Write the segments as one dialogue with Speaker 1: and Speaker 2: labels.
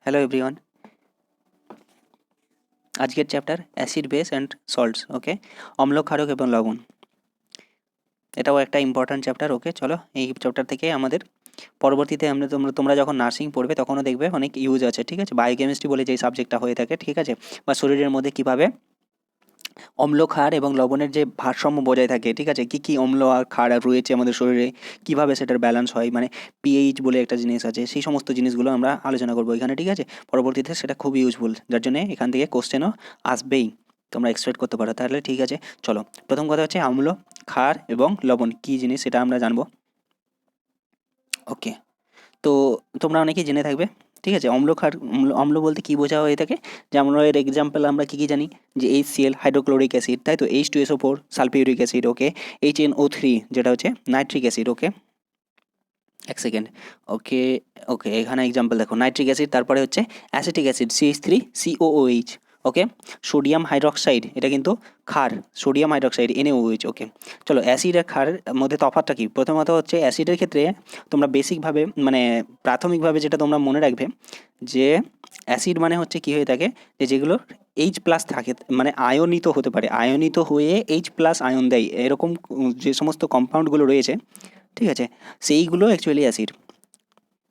Speaker 1: Hello everyone, আজকের chapter acid base and salts. Okay, অম্ল ক্ষারক এবং লবণ, এটাও একটা ইম্পর্ট্যান্ট চ্যাপ্টার। ওকে, চলো এই চ্যাপ্টার থেকে আমাদের পরবর্তীতে তোমরা যখন নার্সিং পড়বে তখনও দেখবে অনেক ইউজ আছে। ঠিক আছে, বায়োকেমিস্ট্রি বলে যেই সাবজেক্টটা হয়ে থাকে, ঠিক আছে, বা শরীরের মধ্যে কীভাবে অম্ল ক্ষার এবং লবণের যে ভারসাম্য বজায় থাকে, ঠিক আছে, কী কী অম্ল আর ক্ষার আর রয়েছে আমাদের শরীরে, কীভাবে সেটার ব্যালেন্স হয়, মানে পিএইচ বলে একটা জিনিস আছে, সেই সমস্ত জিনিসগুলো আমরা আলোচনা করবো এখানে। ঠিক আছে, পরবর্তীতে সেটা খুব ইউজফুল, যার জন্য এখান থেকে কোশ্চেনও আসবেই, তোমরা এক্সপেক্ট করতে পারো। তাহলে ঠিক আছে, চলো প্রথম কথা হচ্ছে অম্ল, ক্ষার এবং লবণ কী জিনিস সেটা আমরা জানবো। ওকে, তো তোমরা অনেকেই জেনে থাকবে। ঠিক আছে, অম্ল ক্ষার অম্ল বলতে কী বোঝা হয়ে থাকে, যেমন এর এক্সাম্পল আমরা কী কী জানি, যে HCl হাইড্রোক্লোরিক অ্যাসিড, তাই তো, H2SO4 সালফিউরিক অ্যাসিড, ওকে, HNO3 যেটা হচ্ছে নাইট্রিক অ্যাসিড। ওকে, এক সেকেন্ড। ওকে, ওকে, এখানে এক্সাম্পল দেখো, নাইট্রিক অ্যাসিড, তারপরে হচ্ছে অ্যাসিটিক অ্যাসিড CH3COOH। ওকে, সোডিয়াম হাইড্রক্সাইড, এটা কিন্তু ক্ষার, সোডিয়াম হাইড্রক্সাইড NaOH। ওকে, চলো অ্যাসিড আর ক্ষারের মধ্যে তফাৎটা কী। প্রথমত হচ্ছে অ্যাসিডের ক্ষেত্রে তোমরা বেসিকভাবে মানে প্রাথমিকভাবে যেটা তোমরা মনে রাখবে, যে অ্যাসিড মানে হচ্ছে কী হয়ে থাকে, যে যেগুলো H+ থাকে, মানে আয়নিত হতে পারে, আয়নিত হয়ে H+ আয়ন দেয়, এরকম যে সমস্ত কম্পাউন্ডগুলো রয়েছে, ঠিক আছে, সেইগুলো অ্যাকচুয়ালি অ্যাসিড।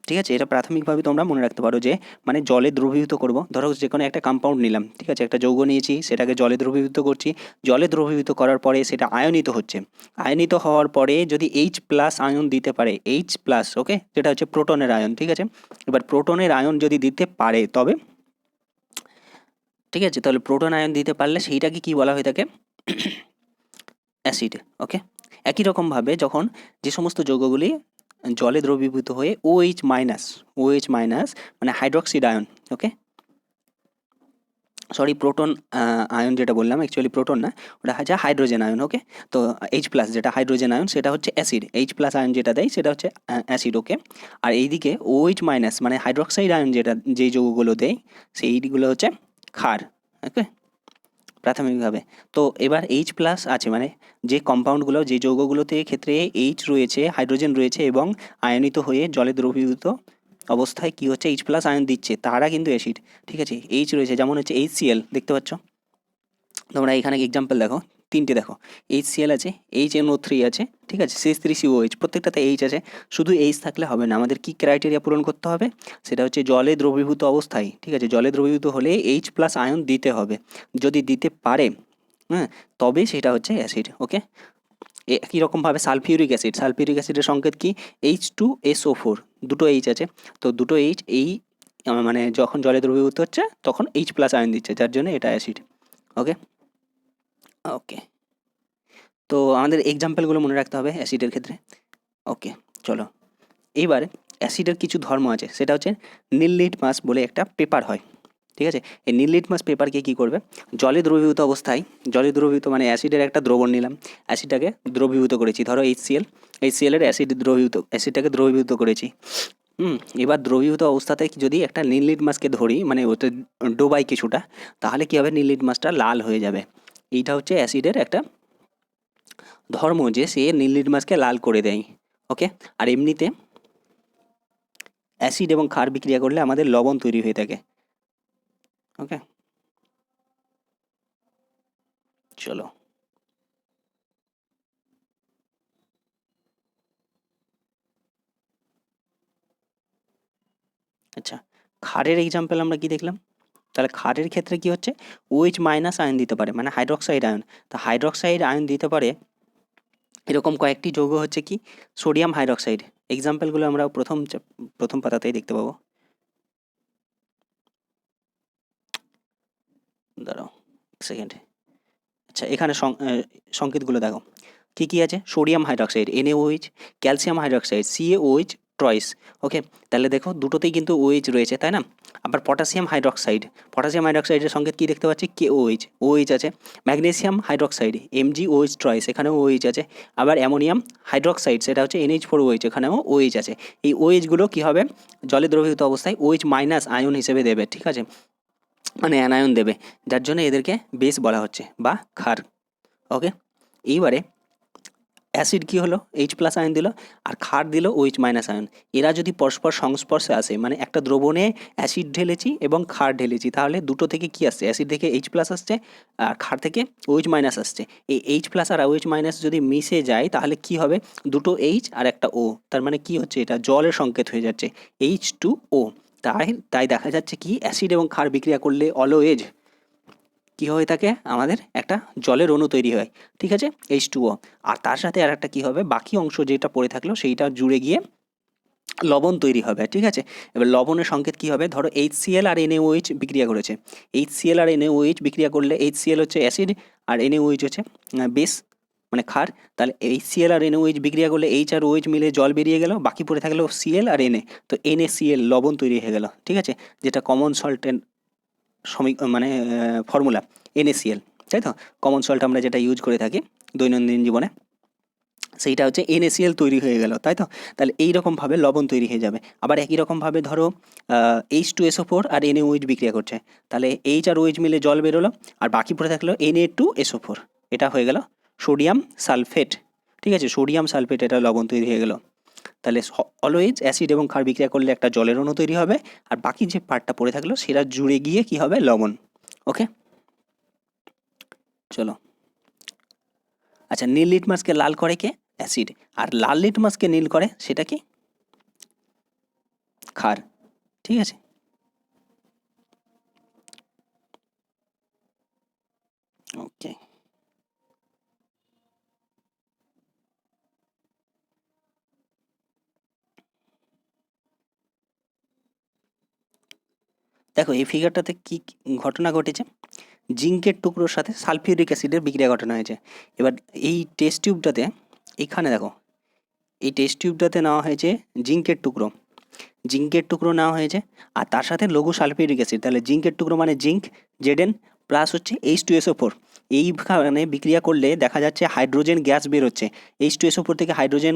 Speaker 1: ঠিক আছে, এটা প্রাথমিকভাবে তোমরা মনে রাখতে পারো, যে মানে জলে দ্রবীভূত করব, ধরো যে কোনো একটা কম্পাউন্ড নিলাম, ঠিক আছে, একটা যৌগ নিয়েছি, সেটাকে জলে দ্রবীভূত করছি, জলে দ্রবীভূত করার পরে সেটা আয়নিত হচ্ছে, আয়নিত হওয়ার পরে যদি H+ আয়ন দিতে পারে, H+, ওকে, যেটা হচ্ছে প্রোটনের আয়ন। ঠিক আছে, এবার প্রোটনের আয়ন যদি দিতে পারে তবে, ঠিক আছে, তাহলে প্রোটন আয়ন দিতে পারলে সেইটাকে কি বলা হয়ে থাকে, অ্যাসিড। ওকে, একই রকমভাবে যখন যে সমস্ত যৌগগুলি জলে দ্রবীভূত হয়ে OH মাইনাস মানে হাইড্রক্সিড আয়ন, ওকে, সরি প্রোটন আয়ন যেটা বললাম অ্যাকচুয়ালি প্রোটন না, ওটা হচ্ছে হাইড্রোজেন আয়ন। ওকে, তো H+ যেটা হাইড্রোজেন আয়ন সেটা হচ্ছে অ্যাসিড, H+ আয়ন যেটা দেয় সেটা হচ্ছে অ্যাসিড। ওকে, আর এইদিকে OH মাইনাস মানে হাইড্রক্সাইড আয়ন যেটা যেই যৌগগুলো দেয় সেইগুলো হচ্ছে ক্ষার। ওকে, প্রাথমিকভাবে। তো এবার H+ আছে, মানে যে কম্পাউন্ডগুলো যে যৌগগুলোতে ক্ষেত্রে H রয়েছে, হাইড্রোজেন রয়েছে এবং আয়নিত হয়ে জলে দ্রবীভূত অবস্থায় কি হচ্ছে H+ আয়ন দিচ্ছে, তারা কিন্তু অ্যাসিড। ঠিক আছে, H রয়েছে, যেমন হচ্ছে HCl দেখতে পাচ্ছ তোমরা এখানে এক্সাম্পল দেখো, তিনটে দেখো, HCl আছে, HNO3 আছে, ঠিক আছে, CH3COH, প্রত্যেকটাতে H আছে। শুধু H থাকলে হবে না, আমাদের কি ক্রাইটেরিয়া পূরণ করতে হবে, সেটা হচ্ছে জলে দ্রবীভূত অবস্থায়, ঠিক আছে, জলে দ্রবীভূত হলে H+ আয়ন দিতে হবে, যদি দিতে পারে, হ্যাঁ, তবে সেটা হচ্ছে অ্যাসিড। ওকে, একই রকমভাবে সালফিউরিক অ্যাসিডের সংকেত কি, H2SO4, দুটো H আছে, তো দুটো H এই মানে যখন জলে দ্রবীভূত হচ্ছে তখন H+ আয়ন দিচ্ছে, যার জন্য এটা অ্যাসিড। ওকে, ওকে, তো আমাদের এক্সাম্পলগুলো মনে রাখতে হবে অ্যাসিডের ক্ষেত্রে। ওকে, চলো এইবার অ্যাসিডের কিছু ধর্ম আছে, সেটা হচ্ছে নীল লিটমাস বলে একটা পেপার হয়। ঠিক আছে, এই নীল লিটমাস পেপারকে কী করবে, জলে দ্রবীভূত অবস্থায়, জলে দ্রবীভূত মানে অ্যাসিডের একটা দ্রবণ নিলাম, অ্যাসিডটাকে দ্রবীভূত করেছি, ধরো HCl এর অ্যাসিডটাকে দ্রবীভূত করেছি। এবার দ্রবীভূত অবস্থাতে যদি একটা নীল লিটমাসকে ধরি, মানে ওতে ডোবাই কিছুটা, তাহলে কী হবে, নীল লিটমাসটা লাল হয়ে যাবে। এইটা হচ্ছে অ্যাসিডের একটা ধর্ম, যে সে নীল লিটমাসকে লাল করে দেয়। ওকে, আর এমনিতে অ্যাসিড এবং ক্ষার বিক্রিয়া করলে আমাদের লবণ তৈরি হয়ে থাকে। ওকে, চলো আচ্ছা, ক্ষারের এক্সাম্পল আমরা কি দেখলাম, তাহলে ক্ষারের ক্ষেত্রে কি হচ্ছে, OH- আয়ন দিতে পারে, মানে হাইড্রক্সাইড আয়ন। তো হাইড্রক্সাইড আয়ন দিতে পারে এরকম কয়েকটি যৌগ হচ্ছে কি, সোডিয়াম হাইড্রক্সাইড, এক্সাম্পলগুলো আমরা প্রথম পাতাতেই দেখতে পাবো। দাঁড়াও এক সেকেন্ড। আচ্ছা, এখানে সংকেতগুলো দেখো, কী কী আছে, sodium hydroxide NaOH, calcium hydroxide CaOH ট্রয়েস। ওকে, তাহলে দেখো দুটোতেই কিন্তু OH রয়েছে, তাই না। আবার পটাশিয়াম হাইড্রক্সাইডের সংকেত কী দেখতে পাচ্ছি, KOH, OH আছে। ম্যাগনেসিয়াম হাইড্রক্সাইড MgOH ট্রয়েস, এখানেও OH আছে। আবার অ্যামোনিয়াম হাইড্রক্সাইড, সেটা হচ্ছে NH4OH, এখানেও OH আছে। এই OH-গুলো কী হবে, জলে দ্রবীভূত অবস্থায় OH- আয়ন হিসেবে দেবে, ঠিক আছে, মানে অ্যানায়ন দেবে, যার জন্য এদেরকে বেস বলা হচ্ছে বা ক্ষার। ওকে, এইবারে অ্যাসিড কি হলো, এইচ প্লাস আয়ন দিল, আর ক্ষার দিল ওইচ মাইনাস আয়ন। এরা যদি পরস্পর সংস্পর্শে আসে, মানে একটা দ্রবণে অ্যাসিড ঢেলেছি এবং ক্ষার ঢেলেছি, তাহলে দুটো থেকে কি আসছে, অ্যাসিড থেকে এইচ প্লাস আসছে আর ক্ষার থেকে ওইচ মাইনাস আসছে। এই এইচ প্লাস আর ওইচ মাইনাস যদি মিশে যায় তাহলে কি হবে, দুটো এইচ আর একটা ও, তার মানে কি হচ্ছে, এটা জলের সংকেত হয়ে যাচ্ছে, H2O। তাই তাই দেখা যাচ্ছে কি অ্যাসিড এবং ক্ষার বিক্রিয়া করলে অলওয়েজ কী হয়ে থাকে, আমাদের একটা জলের অণু তৈরি হয়, ঠিক আছে, H2O। আর তার সাথে আর একটা কী হবে, বাকি অংশ যেটা পড়ে থাকলো সেইটা জুড়ে গিয়ে লবণ তৈরি হবে, ঠিক আছে। এবার লবণের সংকেত কী হবে, ধরো HCl আর NaOH বিক্রিয়া করেছে, HCl আর NaOH বিক্রিয়া করলে HCl হচ্ছে অ্যাসিড আর NaOH হচ্ছে বেস মানে ক্ষার। তাহলে HCl আর NaOH বিক্রিয়া করলে H আর OH মিলে জল বেরিয়ে গেল, বাকি পড়ে থাকলো Cl আর Na, তো NaCl লবণ তৈরি হয়ে গেল, ঠিক আছে, যেটা কমন সল্টের মানে ফর্মুলা NaCl, তাই তো, কমন সল্ট আমরা যেটা ইউজ করে থাকি দৈনন্দিন জীবনে, সেইটা হচ্ছে NaCl তৈরি হয়ে গেল, তাই তো। তাহলে এইরকমভাবে লবণ তৈরি হয়ে যাবে। আবার একই রকমভাবে ধরো H2SO4 আর NaOH বিক্রিয়া করছে, তাহলে H আর OH মিলে জল বেরোলো, আর বাকি পড়ে থাকলো Na2SO4, এটা হয়ে গেল সোডিয়াম সালফেট, ঠিক আছে, সোডিয়াম সালফেট, এটা লবণ তৈরি হয়ে গেল। তাহলে অলওয়েজ অ্যাসিড এবং ক্ষার বিক্রিয়া করলে একটা জলের অণু তৈরি হবে, আর বাকি যে পার্টটা পড়ে থাকলো সেটা জুড়ে গিয়ে কি হবে, লবণ। ওকে, চলো। আচ্ছা, নীল লিটমাসকে লাল করে কে, অ্যাসিড, আর লাল লিটমাসকে নীল করে সেটা কি, ক্ষার, ঠিক আছে। ওকে, দেখো এই ফিগারটাতে কি ঘটনা ঘটেছে, জিঙ্কের টুকরোর সাথে সালফিউরিক অ্যাসিডের বিক্রিয়া ঘটানো হয়েছে। এবার এই টেস্ট টিউবটাতে, এখানে দেখো এই টেস্ট টিউবটাতে নেওয়া হয়েছে জিঙ্কের টুকরো, জিঙ্কের টুকরো নেওয়া হয়েছে, আর তার সাথে লঘু সালফিউরিক অ্যাসিড। তাহলে জিঙ্কের টুকরো মানে জিঙ্ক, Zn প্লাস হচ্ছে H2SO4। এইখানে বিক্রিয়া করলে দেখা যাচ্ছে হাইড্রোজেন গ্যাস বেরোচ্ছে, H2SO4 থেকে হাইড্রোজেন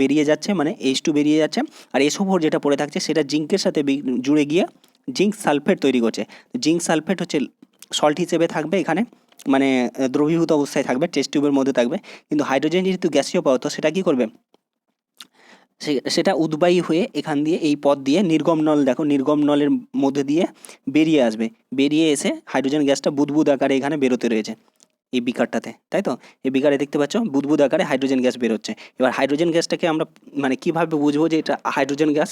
Speaker 1: বেরিয়ে যাচ্ছে, মানে H2 বেরিয়ে যাচ্ছে, আর SO4 যেটা পড়ে থাকছে সেটা জিঙ্কের সাথে জুড়ে গিয়ে জিঙ্ক সালফেট তৈরি করছে। জিঙ্ক সালফেট হচ্ছে সল্ট হিসেবে থাকবে এখানে, মানে দ্রবীভূত অবস্থায় থাকবে, টেস্ট টিউবের মধ্যে থাকবে, কিন্তু হাইড্রোজেন যেহেতু গ্যাসীয় পদার্থ সেটা কী করবে, সেটা উদ্বায়ী হয়ে এখান দিয়ে এই পথ দিয়ে নির্গম নল, দেখো নির্গম নলের মধ্যে দিয়ে বেরিয়ে আসবে, বেরিয়ে এসে হাইড্রোজেন গ্যাসটা বুদবুদ আকারে এখানে বেরোতে রয়েছে এই বিকারটাতে, তাই তো। এই বিকারে দেখতে পাচ্ছ বুদবুদ আকারে হাইড্রোজেন গ্যাস বেরোচ্ছে। এবার হাইড্রোজেন গ্যাসটাকে আমরা মানে কীভাবে বুঝবো যে এটা হাইড্রোজেন গ্যাস,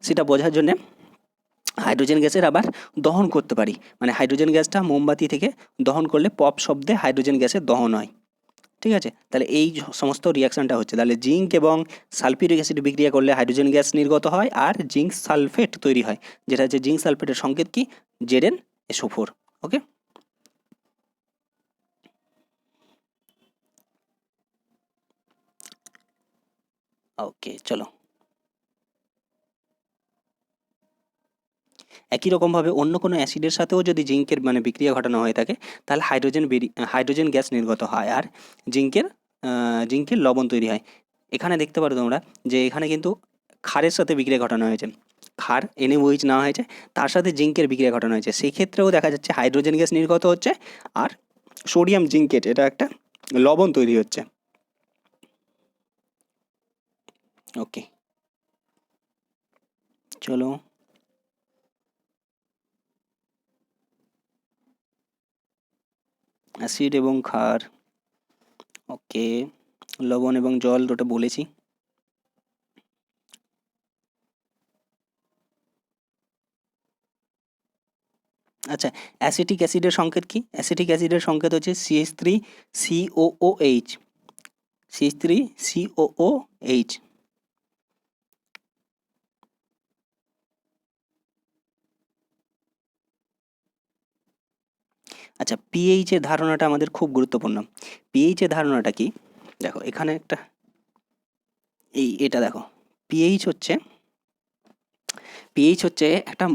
Speaker 1: সেটা বোঝার জন্যে হাইড্রোজেন গ্যাসের আবার দহন করতে পারি, মানে হাইড্রোজেন গ্যাসটা মোমবাতি থেকে দহন করলে পপ শব্দে হাইড্রোজেন গ্যাসের দহন হয়, ঠিক আছে। তাহলে এই সমস্ত রিয়াকশানটা হচ্ছে, তাহলে জিঙ্ক এবং সালফিউরিক অ্যাসিড বিক্রিয়া করলে হাইড্রোজেন গ্যাস নির্গত হয় আর জিঙ্ক সালফেট তৈরি হয়, যেটা হচ্ছে জিঙ্ক সালফেটের সংকেত কি, Zn SO4। ওকে, ওকে, চলো। একই রকমভাবে অন্য কোনো অ্যাসিডের সাথেও যদি জিঙ্কের মানে বিক্রিয়া ঘটানো হয়ে থাকে তাহলে হাইড্রোজেন গ্যাস নির্গত হয় আর জিঙ্কের জিঙ্কের লবণ তৈরি হয়। এখানে দেখতে পারো তোমরা যে এখানে কিন্তু ক্ষারের সাথে বিক্রিয়া ঘটানো হয়েছে, ক্ষার NaOH নেওয়া হয়েছে, তার সাথে জিঙ্কের বিক্রিয়া ঘটানো হয়েছে, সেই ক্ষেত্রেও দেখা যাচ্ছে হাইড্রোজেন গ্যাস নির্গত হচ্ছে আর সোডিয়াম জিঙ্কেট, এটা একটা লবণ তৈরি হচ্ছে। ওকে, চলো। অ্যাসিড এবং ক্ষার, ওকে, লবণ এবং জল দুটো বলেছি। আচ্ছা, অ্যাসিটিক অ্যাসিডের সংকেত কি, অ্যাসিটিক অ্যাসিডের সংকেত হচ্ছে CH3COOH, CH3COOH। আচ্ছা, পিএইচ এর ধারণাটা আমাদের খুব গুরুত্বপূর্ণ। পিএইচ এর ধারণাটা কি, দেখো এখানে একটা এটা দেখো, পিএইচ হচ্ছে একটা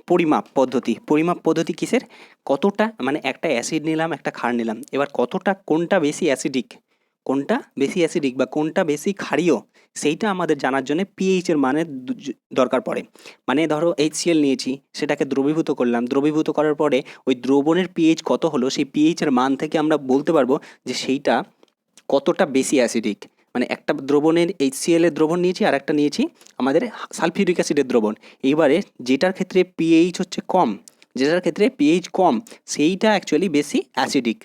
Speaker 1: পরিমাপ পদ্ধতি। পরিমাপ পদ্ধতি কিসের, কতটা মানে একটা অ্যাসিড নিলাম একটা ক্ষার নিলাম, এবার কোনটা বেশি অ্যাসিডিক, বা কোনটা বেশি ক্ষারীয়, সেইটা আমাদের জানার জন্য পিএইচ এর মানের দরকার পড়ে। মানে ধরো HCl নিয়েছি, সেটাকে দ্রবীভূত করলাম, দ্রবীভূত করার পরে ওই দ্রবণের পিএইচ কত হলো, সেই পিএইচ এর মান থেকে আমরা বলতে পারবো যে সেইটা কতটা বেশি অ্যাসিডিক। মানে একটা দ্রবণের HCl এর দ্রবণ নিয়েছি আর একটা নিয়েছি আমাদের সালফিউরিক অ্যাসিডের দ্রবণ। এইবারে যেটার ক্ষেত্রে পিএইচ হচ্ছে কম, যেটার ক্ষেত্রে পিএইচ কম সেইটা অ্যাকচুয়ালি বেশি অ্যাসিডিক।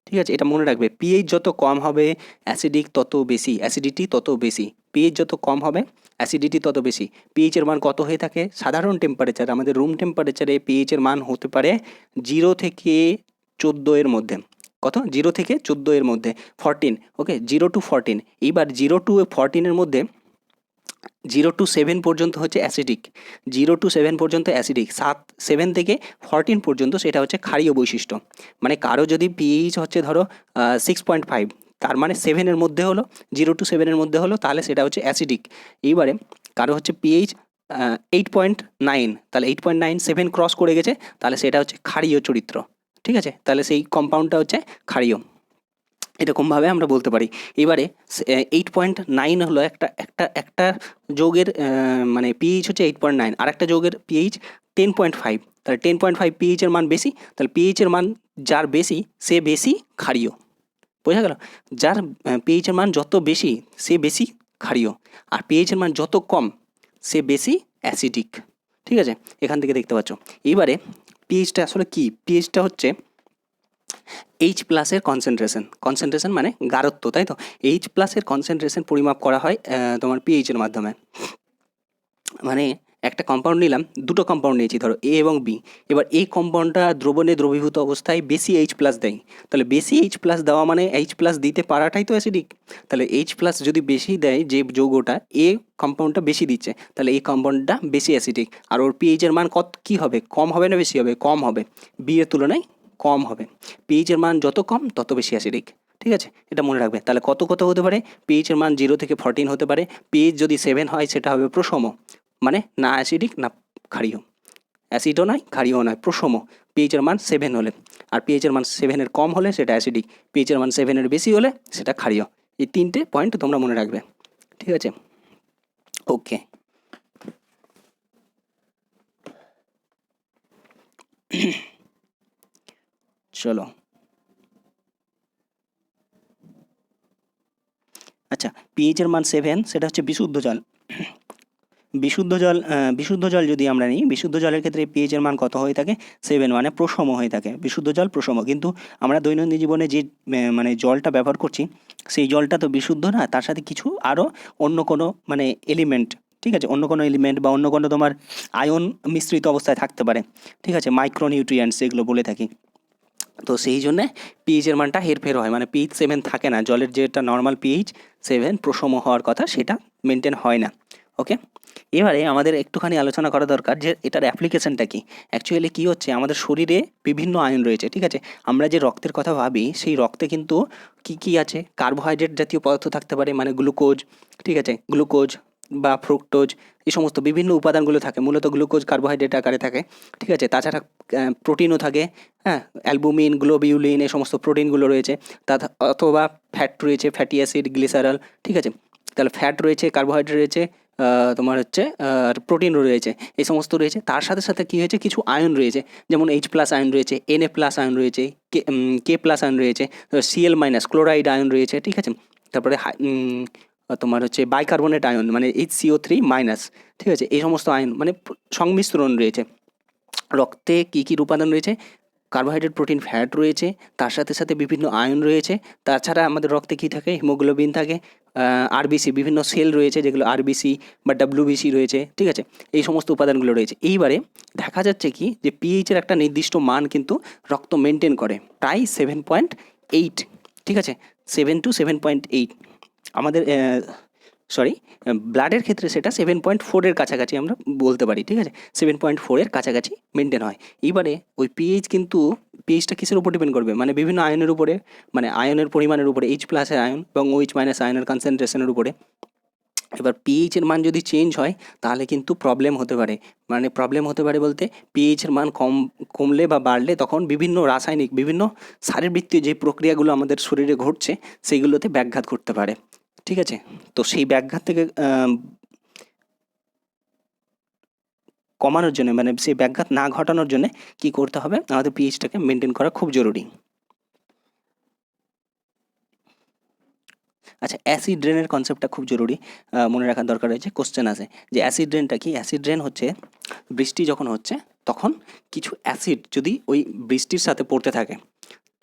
Speaker 1: ঠিক আছে, এটা মনে রাখবে, পিএইচ যত কম হবে অ্যাসিডিক তত বেশি, অ্যাসিডিটি তত বেশি। পিএইচ যত কম হবে অ্যাসিডিটি তত বেশি। পিএইচের মান কত হয়ে থাকে? সাধারণ টেম্পারেচার আমাদের রুম টেম্পারেচারে পিএইচের মান হতে পারে 0 থেকে 14 এর মধ্যে। কত? 0 থেকে 14 এর মধ্যে, 14, ওকে, 0 to 14। এইবার 0 to 14 মধ্যে 0 to 7 পর্যন্ত হচ্ছে অ্যাসিডিক, 0 to 7 পর্যন্ত অ্যাসিডিক, 7 থেকে 14 পর্যন্ত সেটা হচ্ছে ক্ষারীয় বৈশিষ্ট্য। মানে কারো যদি পিএইচ হচ্ছে ধরো 6.5, তার মানে 7-এর মধ্যে হলো, 0 to 7-এর মধ্যে হলো, তাহলে সেটা হচ্ছে অ্যাসিডিক। এইবারে কারো হচ্ছে পিএইচ 8.9, তাহলে 8.9 7 ক্রস করে গেছে, তাহলে সেটা হচ্ছে ক্ষারীয় চরিত্র। ঠিক আছে, তাহলে সেই কম্পাউন্ডটা হচ্ছে ক্ষারীয়, এরকমভাবে আমরা বলতে পারি। এবারে 8.9 হলো একটা একটা একটা যৌগের মানে পিএইচ হচ্ছে 8.9, আর একটা যৌগের পিএইচ 10.5, তাহলে 10.5 পিএইচের মান বেশি, তাহলে পিএইচের মান যার বেশি সে বেশি ক্ষারীয়। বোঝা গেল? যার পিএইচের মান যত বেশি সে বেশি ক্ষারীয়, আর পিএইচের মান যত কম সে বেশি অ্যাসিডিক। ঠিক আছে, এখান থেকে দেখতে পাচ্ছ। এইবারে পিএইচটা আসলে কি? পিএইচটা হচ্ছে এইচ প্লাসের কনসেন্ট্রেশন মানে গাঢ়ত্ব, তাই তো? এইচ প্লাসের কনসেন্ট্রেশন পরিমাপ করা হয় তোমার পিএইচের মাধ্যমে। মানে একটা কম্পাউন্ড নিলাম, দুটো কম্পাউন্ড নিয়েছি ধরো এ এবং বি, এবার এই কম্পাউন্ডটা দ্রবণে দ্রবীভূত অবস্থায় বেশি এইচ প্লাস দেয়, তাহলে বেশি এইচ প্লাস দেওয়া মানে এইচ প্লাস দিতে পারাটাই তো অ্যাসিডিক। তাহলে এইচ প্লাস যদি বেশি দেয় যে যৌগটা, এ কম্পাউন্ডটা বেশি দিচ্ছে, তাহলে এই কম্পাউন্ডটা বেশি অ্যাসিডিক। আর ওর পিএইচের মান কী হবে? কম হবে না বেশি হবে? কম হবে, বি এর তুলনায় কম হবে। পিএইচের মান যত কম তত বেশি অ্যাসিডিক। ঠিক আছে, এটা মনে রাখবে। তাহলে কত কত হতে পারে? পিএইচের মান 0 থেকে 14 হতে পারে। পিএইচ যদি 7 হয় সেটা হবে প্রশম, মানে না অ্যাসিডিক না ক্ষারীয়, অ্যাসিডও নয় ক্ষারীয় নয়, প্রশম। পিএইচের মান 7 হলে, আর পিএইচের মান 7-এর কম হলে সেটা অ্যাসিডিক, পিএইচের মান 7-এর বেশি হলে সেটা ক্ষারীয়। এই তিনটে পয়েন্ট তোমরা মনে রাখবে। ঠিক আছে, ওকে। চলো, আচ্ছা, পিএইচের মান 7 সেটা হচ্ছে বিশুদ্ধ জল। বিশুদ্ধ জল যদি আমরা নিই, বিশুদ্ধ জলের ক্ষেত্রে পিএইচের মান কত হয়ে থাকে? 7, মানে প্রশম হয়ে থাকে। বিশুদ্ধ জল প্রশম, কিন্তু আমরা দৈনন্দিন জীবনে যে মানে জলটা ব্যবহার করছি সেই জলটা তো বিশুদ্ধ না, তার সাথে কিছু আরও অন্য কোনো মানে এলিমেন্ট, ঠিক আছে, অন্য কোনো এলিমেন্ট বা অন্য কোনো তোমার আয়ন মিশ্রিত অবস্থায় থাকতে পারে। ঠিক আছে, মাইক্রোনিউট্রিয়েন্টস এগুলো বলে থাকি। তো সেই জন্যে পিএইচের মানটা হেরফের হয়, মানে পিএইচ 7 থাকে না, জলের যেটা নর্মাল পিএইচ 7 প্রশম হওয়ার কথা সেটা মেনটেন হয় না। ওকে, এবারে আমাদের একটুখানি আলোচনা করা দরকার যে এটার অ্যাপ্লিকেশনটা কি। অ্যাকচুয়ালি কী হচ্ছে, আমাদের শরীরে বিভিন্ন আয়ন রয়েছে, ঠিক আছে। আমরা যে রক্তের কথা ভাবি সেই রক্তে কিন্তু কি কি আছে? কার্বোহাইড্রেট জাতীয় পদার্থ থাকতে পারে, মানে গ্লুকোজ, ঠিক আছে, গ্লুকোজ বা ফ্রুক্টোজ, এই সমস্ত বিভিন্ন উপাদানগুলো থাকে। মূলত গ্লুকোজ কার্বোহাইড্রেট আকারে থাকে, ঠিক আছে। তাছাড়া প্রোটিনও থাকে, হ্যাঁ, অ্যালবুমিন, গ্লোবিউলিন, এই সমস্ত প্রোটিনগুলো রয়েছে। তা অথবা ফ্যাট রয়েছে, ফ্যাটি অ্যাসিড, গ্লিসারল, ঠিক আছে। তাহলে ফ্যাট রয়েছে, কার্বোহাইড্রেট রয়েছে, তোমার হচ্ছে আর প্রোটিনও রয়েছে, এই সমস্ত রয়েছে। তার সাথে সাথে কী হয়েছে, কিছু আয়ন রয়েছে, যেমন এইচ প্লাস আয়ন রয়েছে, Na প্লাস আয়ন রয়েছে, কে প্লাস আয়ন রয়েছে, Cl মাইনাস ক্লোরাইড আয়ন রয়েছে, ঠিক আছে। তারপরে তোমার হচ্ছে বাইকার্বনেট আয়ন মানে HCO3 মাইনাস, ঠিক আছে। এই সমস্ত আয়ন মানে সংমিশ্রণ রয়েছে। রক্তে কী কী উপাদান রয়েছে? কার্বোহাইড্রেট, প্রোটিন, ফ্যাট রয়েছে, তার সাথে সাথে বিভিন্ন আয়ন রয়েছে। তাছাড়া আমাদের রক্তে কী থাকে? হিমোগ্লোবিন থাকে, আরবিসি, বিভিন্ন সেল রয়েছে যেগুলো আরবিসি বা ডাব্লিউবিসি রয়েছে, ঠিক আছে। এই সমস্ত উপাদানগুলো রয়েছে। এইবারে দেখা যাচ্ছে কি যে পিএইচের একটা নির্দিষ্ট মান কিন্তু রক্ত মেনটেন করে, প্রায় 7.8, ঠিক আছে, 7 to 7.8। আমাদের ব্লাডের ক্ষেত্রে সেটা 7.4-এর কাছাকাছি আমরা বলতে পারি, ঠিক আছে, 7.4-এর কাছাকাছি মেনটেন হয়। এইবারে ওই পিএইচ কিন্তু, পিএইচটা কিসের উপর ডিপেন্ড করবে? মানে বিভিন্ন আয়নের উপরে, মানে আয়নের পরিমাণের উপরে, এইচ প্লাসের আয়ন এবং ওইচ মাইনাস আয়নের কনসেন্ট্রেশনের উপরে। এবার পিএইচের মান যদি চেঞ্জ হয় তাহলে কিন্তু প্রবলেম হতে পারে। মানে প্রবলেম হতে পারে বলতে, পিএইচের মান কমলে বা বাড়লে তখন বিভিন্ন রাসায়নিক, বিভিন্ন শারীরবৃত্তীয় যে প্রক্রিয়াগুলো আমাদের শরীরে ঘটছে সেইগুলোতে ব্যাঘাত ঘটতে পারে, ঠিক আছে। তো সেই ব্যাঘাত থেকে কমানোর জন্য, মানে সেই ব্যাঘাত না ঘটানোর জন্য কী করতে হবে? আমাদের পিএইচটাকে মেনটেন করা খুব জরুরি। আচ্ছা, অ্যাসিড ড্রেনের কনসেপ্টটা খুব জরুরি, মনে রাখার দরকার রয়েছে। কোশ্চেন আছে যে অ্যাসিড ড্রেনটা কি। অ্যাসিড ড্রেন হচ্ছে বৃষ্টি যখন হচ্ছে তখন কিছু অ্যাসিড যদি ওই বৃষ্টির সাথে পড়তে থাকে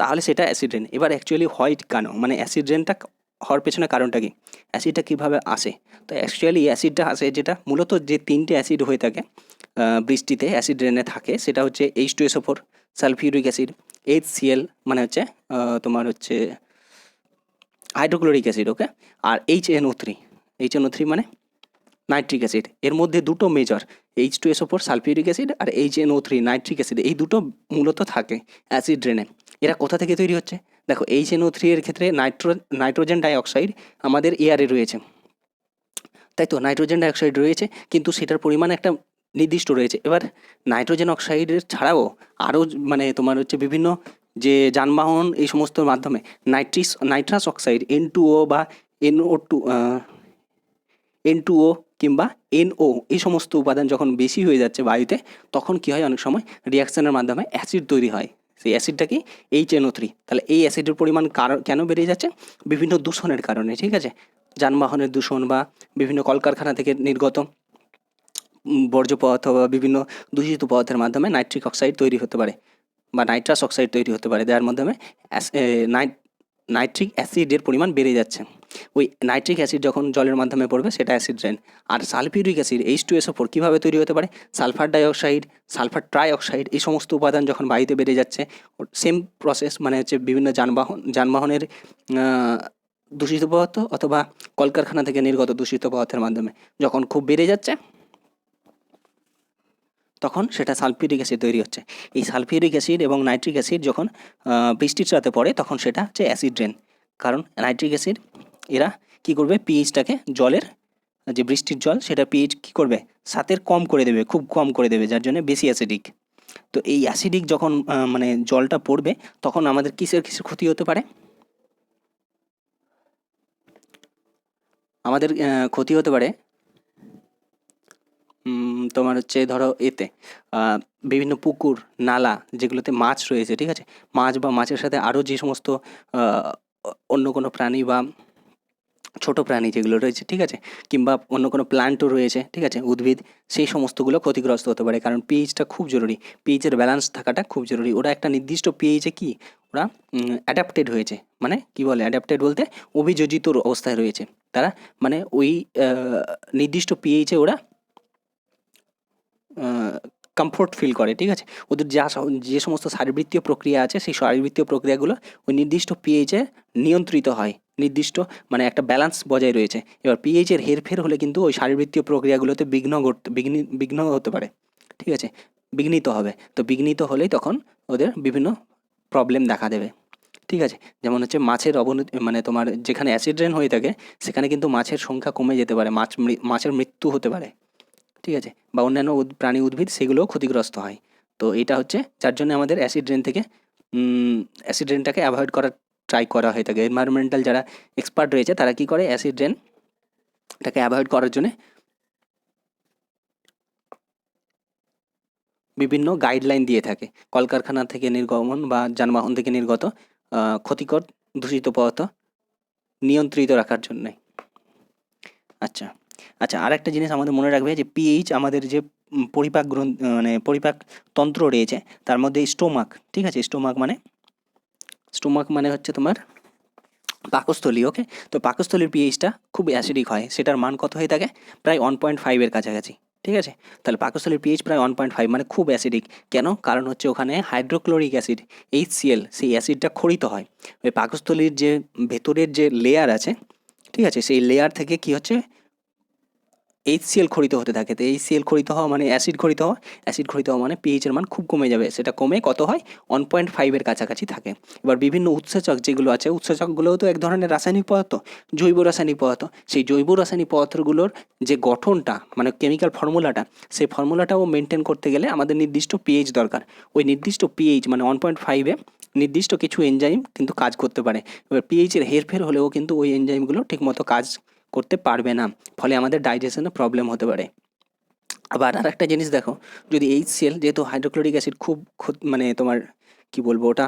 Speaker 1: তাহলে সেটা অ্যাসিড রেন। এবার অ্যাকচুয়ালি হয় কেন, মানে অ্যাসিড রেনটা হওয়ার পেছনে কারণটা কি, অ্যাসিডটা কীভাবে আসে। তো অ্যাকচুয়ালি অ্যাসিডটা আসে যেটা মূলত যে তিনটে অ্যাসিড হয়ে থাকে বৃষ্টিতে অ্যাসিড রেনে থাকে, সেটা হচ্ছে H2SO4, সালফিউরিক অ্যাসিড, HCl মানে হচ্ছে তোমার হচ্ছে হাইড্রোক্লোরিক অ্যাসিড, ওকে, আর HNO3। HNO3 মানে নাইট্রিক অ্যাসিড। এর মধ্যে দুটো মেজর, H2SO4 সালফিউরিক অ্যাসিড আর HNO3 নাইট্রিক অ্যাসিড, এই দুটো মূলত থাকে অ্যাসিড রেনে। এরা কোথা থেকে তৈরি হচ্ছে, দেখো HNO3 এর ক্ষেত্রে নাইট্রোজেন ডাইঅক্সাইড আমাদের এয়ারে রয়েছে, তাই তো নাইট্রোজেন ডাইঅক্সাইড রয়েছে, কিন্তু সেটার পরিমাণ একটা নির্দিষ্ট রয়েছে। এবার নাইট্রোজেন অক্সাইডের ছাড়াও আরও মানে তোমার হচ্ছে বিভিন্ন যে যানবাহন এই সমস্ত মাধ্যমে নাইট্রাস অক্সাইড N2O বা NO2 N2O কিংবা NO এই সমস্ত উপাদান যখন বেশি হয়ে যাচ্ছে বায়ুতে, তখন কী হয়, অনেক সময় রিয়াকশনের মাধ্যমে অ্যাসিড তৈরি হয়। সেই অ্যাসিডটা কি HNO3। তাহলে এই অ্যাসিডের পরিমাণ কেন বেড়ে যাচ্ছে, বিভিন্ন দূষণের কারণে, ঠিক আছে, যানবাহনের দূষণ বা বিভিন্ন কলকারখানা থেকে নির্গত বর্জ্য পদার্থ বা বিভিন্ন দূষিত পদার্থের মাধ্যমে নাইট্রিক অক্সাইড তৈরি হতে পারে বা নাইট্রাস অক্সাইড তৈরি হতে পারে, যার মাধ্যমে নাইট্রিক অ্যাসিডের পরিমাণ বেড়ে যাচ্ছে। ওই নাইট্রিক অ্যাসিড যখন জলের মাধ্যমে পড়বে সেটা অ্যাসিড রেন। আর সালফিউরিক অ্যাসিড H2SO4 কীভাবে তৈরি হতে পারে, সালফার ডাইঅক্সাইড, সালফার ট্রাইঅক্সাইড এই সমস্ত উপাদান যখন বায়ুতে বেড়ে যাচ্ছে, সেম প্রসেস, মানে হচ্ছে বিভিন্ন যানবাহনের দূষিত পদার্থ অথবা কলকারখানা থেকে নির্গত দূষিত পদার্থের মাধ্যমে যখন খুব বেড়ে যাচ্ছে, তখন সেটা সালফিউরিক অ্যাসিড তৈরি হচ্ছে। এই সালফিউরিক অ্যাসিড এবং নাইট্রিক অ্যাসিড যখন বৃষ্টির সাথে পড়ে তখন সেটা হচ্ছে অ্যাসিড রেন। কারণ নাইট্রিক অ্যাসিড এরা কী করবে, পিএইচটাকে জলের যে বৃষ্টির জল সেটা পিএইচ কী করবে, সাতের কম করে দেবে, খুব কম করে দেবে, যার জন্য বেশি অ্যাসিডিক। তো এই অ্যাসিডিক যখন মানে জলটা পড়বে তখন আমাদের কিসের ক্ষতি হতে পারে, আমাদের ক্ষতি হতে পারে তোমার হচ্ছে ধরো এতে বিভিন্ন পুকুর নালা যেগুলোতে মাছ রয়েছে, ঠিক আছে, মাছ বা মাছের সাথে আরও যে সমস্ত অন্য কোনো প্রাণী বা ছোট প্রাণী যেগুলো রয়েছে, ঠিক আছে, কিংবা অন্য কোনো প্ল্যান্টও রয়েছে, ঠিক আছে, উদ্ভিদ, সেই সমস্তগুলো ক্ষতিগ্রস্ত হতে পারে। কারণ পিএইচটা খুব জরুরি, পিএইচের ব্যালেন্স থাকাটা খুব জরুরি। ওরা একটা নির্দিষ্ট পিএইচে কি ওরা অ্যাডাপ্টেড হয়েছে, মানে কি বলে অ্যাডাপ্টেড বলতে অভিযোজিত অবস্থায় রয়েছে তারা, মানে ওই নির্দিষ্ট পিএইচে ওরা কমফোর্ট ফিল করে, ঠিক আছে। ওদের যে সমস্ত শারীরবৃত্তীয় প্রক্রিয়া আছে সেই শারীরবৃত্তীয় প্রক্রিয়াগুলো ওই নির্দিষ্ট পিএইচে নিয়ন্ত্রিত হয়, নির্দিষ্ট মানে একটা ব্যালেন্স বজায় রয়েছে। এবার পিএইচের হেরফের হলে কিন্তু ওই শারীরবৃত্তীয় প্রক্রিয়াগুলোতে বিঘ্ন হতে পারে, ঠিক আছে, বিঘ্নিত হবে। তো বিঘ্নিত হলেই তখন ওদের বিভিন্ন প্রবলেম দেখা দেবে, ঠিক আছে। যেমন হচ্ছে মাছের অবনতি, মানে তোমার যেখানে অ্যাসিড রেন হয়ে থাকে সেখানে কিন্তু মাছের সংখ্যা কমে যেতে পারে, মাছের মৃত্যু হতে পারে, ঠিক আছে, বা অন্যান্য প্রাণী উদ্ভিদ সেগুলোও ক্ষতিগ্রস্ত হয়। তো এটা হচ্ছে যার জন্য আমাদের অ্যাসিড রেনটাকে অ্যাভয়েড করার ট্রাই করা হয়ে থাকে। এনভায়রনমেন্টাল যারা এক্সপার্ট রয়েছে তারা কি করে, অ্যাসিড রেনটাকে অ্যাভয়েড করার জন্য বিভিন্ন গাইডলাইন দিয়ে থাকে, কলকারখানা থেকে নির্গমন বা যানবাহন থেকে নির্গত ক্ষতিকর দূষিত পদার্থ নিয়ন্ত্রিত রাখার জন্যে। আচ্ছা আচ্ছা, আর একটা জিনিস আমাদের মনে রাখবে যে পিএইচ আমাদের যে পরিপাক মানে পরিপাক তন্ত্র রয়েছে তার মধ্যে স্টোমাক, ঠিক আছে, স্টোমাক মানে হচ্ছে তোমার পাকস্থলী, ওকে। তো পাকস্থলীর পিএইচটা খুব অ্যাসিডিক হয়, সেটার মান কত হয়ে থাকে, প্রায় 1.5-এর কাছাকাছি, ঠিক আছে। তাহলে পাকস্থলীর পিএইচ প্রায় 1.5 মানে খুব অ্যাসিডিক। কেন, কারণ হচ্ছে ওখানে হাইড্রোক্লোরিক অ্যাসিড HCl সেই অ্যাসিডটা ক্ষরিত হয় ওই পাকস্থলীর যে ভেতরের যে লেয়ার আছে, ঠিক আছে, সেই লেয়ার থেকে কি হচ্ছে HCl ক্ষরিত হতে থাকে। তো HCl ক্ষরিত হওয়া মানে অ্যাসিড ক্ষরিত হওয়া মানে পিএইচের মান খুব কমে যাবে, সেটা কমে কত হয় 1.5-এর কাছাকাছি থাকে। এবার বিভিন্ন উৎসেচক যেগুলো আছে, উৎসেচকগুলোও তো এক ধরনের রাসায়নিক পদার্থ, জৈব রাসায়নিক পদার্থ। সেই জৈব রাসায়নিক পদার্থগুলোর যে গঠনটা মানে কেমিক্যাল ফর্মুলাটা, সেই ফর্মুলাটাও মেনটেন করতে গেলে আমাদের নির্দিষ্ট পিএইচ দরকার। ওই নির্দিষ্ট পিএইচ মানে 1.5-এ নির্দিষ্ট কিছু এনজাইম কিন্তু কাজ করতে পারে। এবার পিএইচের হেরফের হলেও কিন্তু ওই এনজাইমগুলো ঠিকমতো কাজ করতে পারবে না, ফলে আমাদের ডাইজেশনে প্রবলেম হতে পারে। আবার আর একটা জিনিস দেখো, যদি HCl যেহেতু হাইড্রোক্লোরিক অ্যাসিড খুব মানে তোমার কি বলবো ওটা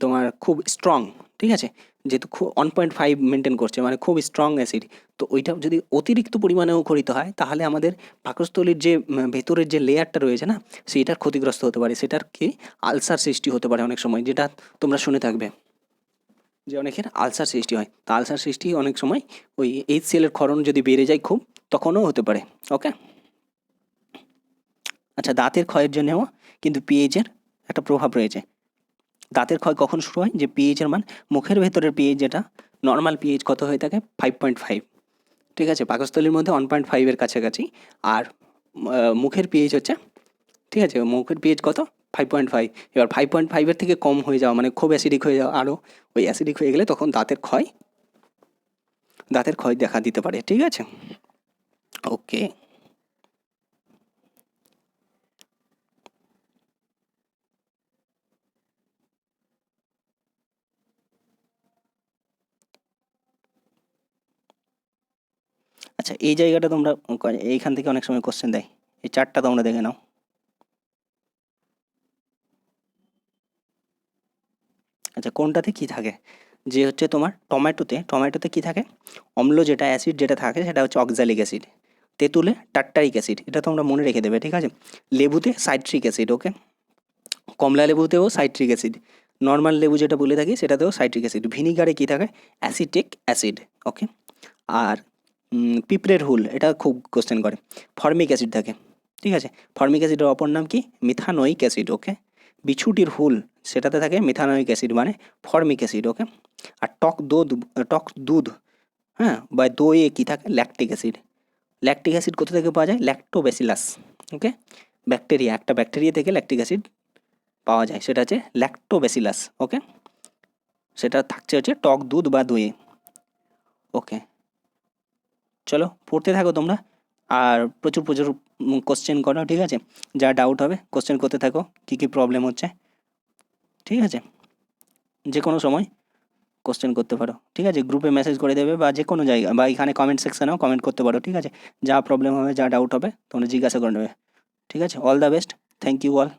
Speaker 1: তোমার খুব স্ট্রং, ঠিক আছে, যেহেতু 1.5 মেনটেন করছে, মানে খুব স্ট্রং অ্যাসিড। তো ওইটা যদি অতিরিক্ত পরিমাণেও ক্ষরিত হয় তাহলে আমাদের পাকস্থলীর যে ভেতরের যে লেয়ারটা রয়েছে না, সেইটার ক্ষতিগ্রস্ত হতে পারে, সেটার কি আলসার সৃষ্টি হতে পারে অনেক সময়, যেটা তোমরা শুনে থাকবে যে অনেকের আলসার সৃষ্টি হয়। তো আলসার সৃষ্টি অনেক সময় ওই HCl এর ক্ষরণ যদি বেড়ে যায় খুব, তখনও হতে পারে। ওকে, আচ্ছা, দাঁতের ক্ষয়ের জন্যও কিন্তু পিএইচের একটা প্রভাব রয়েছে। দাঁতের ক্ষয় কখন শুরু হয়, যে পিএইচের মান, মুখের ভেতরের পিএইচ যেটা নর্মাল পিএইচ কত হয়ে থাকে 5.5, ঠিক আছে, পাকস্থলীর মধ্যে 1.5-এর কাছাকাছি। আর মুখের পিএইচ হচ্ছে, ঠিক আছে, মুখের পিএইচ কত 5.5। এবার 5.5-এর থেকে কম হয়ে যাওয়া মানে খুব অ্যাসিডিক হয়ে যাওয়া, আরও ওই অ্যাসিডিক হয়ে গেলে তখন দাঁতের ক্ষয় দেখা দিতে পারে। ঠিক আছে, ওকে। আচ্ছা, এই জায়গাটা তোমরা এইখান থেকে অনেক সময় কোশ্চেন দেয়, এই চারটা তোমরা দেখে নাও। আচ্ছা, কোনটাতে কি থাকে, যে হচ্ছে তোমার টমেটোতে কি থাকে, অম্ল যেটা অ্যাসিড যেটা থাকে সেটা হচ্ছে অক্সালিক অ্যাসিড, তেঁতুলে টার্টারিক অ্যাসিড, এটা তোমরা মনে রেখে দেবে। ঠিক আছে, লেবুতে সাইট্রিক অ্যাসিড, ওকে, কমলা লেবুতেও সাইট্রিক অ্যাসিড, নর্মাল লেবু যেটা বলে থাকি সেটাতেও সাইট্রিক অ্যাসিড, ভিনিগারে কী থাকে অ্যাসিটিক অ্যাসিড, ওকে। আর পিঁপড়ের হুল, এটা খুব কোশ্চেন করে, ফর্মিক অ্যাসিড থাকে। ঠিক আছে, ফর্মিক অ্যাসিডের অপর নাম কি, মিথানোয়িক অ্যাসিড, ওকে। বিছুটির হুল, সেটাতে থাকে মিথানোয়িক অ্যাসিড মানে ফর্মিক অ্যাসিড, ওকে। আর টক দুধ, হ্যাঁ, বা দইয়ে কী থাকে, ল্যাকটিক অ্যাসিড। ল্যাকটিক অ্যাসিড কোথা থেকে পাওয়া যায়, ল্যাক্টোব্যাসিলাস, ওকে, ব্যাকটেরিয়া, একটা ব্যাকটেরিয়া থেকে ল্যাকটিক অ্যাসিড পাওয়া যায়, সেটা হচ্ছে ল্যাক্টোব্যাসিলাস, ওকে। সেটা থাকছে হচ্ছে টক দুধ বা দইয়ে, ওকে। চলো পড়তে থাকো তোমরা, আর প্রচুর প্রচুর কোশ্চেন করো, ঠিক আছে, যা ডাউট হবে কোশ্চেন করতে থাকো, কী কী প্রবলেম হচ্ছে, ঠিক আছে, যে কোনো সময় কোশ্চেন করতে পারো, ঠিক আছে, গ্রুপে মেসেজ করে দেবে বা যে কোনো জায়গায়, বা এখানে কমেন্ট সেকশানেও কমেন্ট করতে পারো, ঠিক আছে, যা প্রবলেম হবে যা ডাউট হবে তোমরা জিজ্ঞাসা করে নেবে, ঠিক আছে। All the best, thank you all.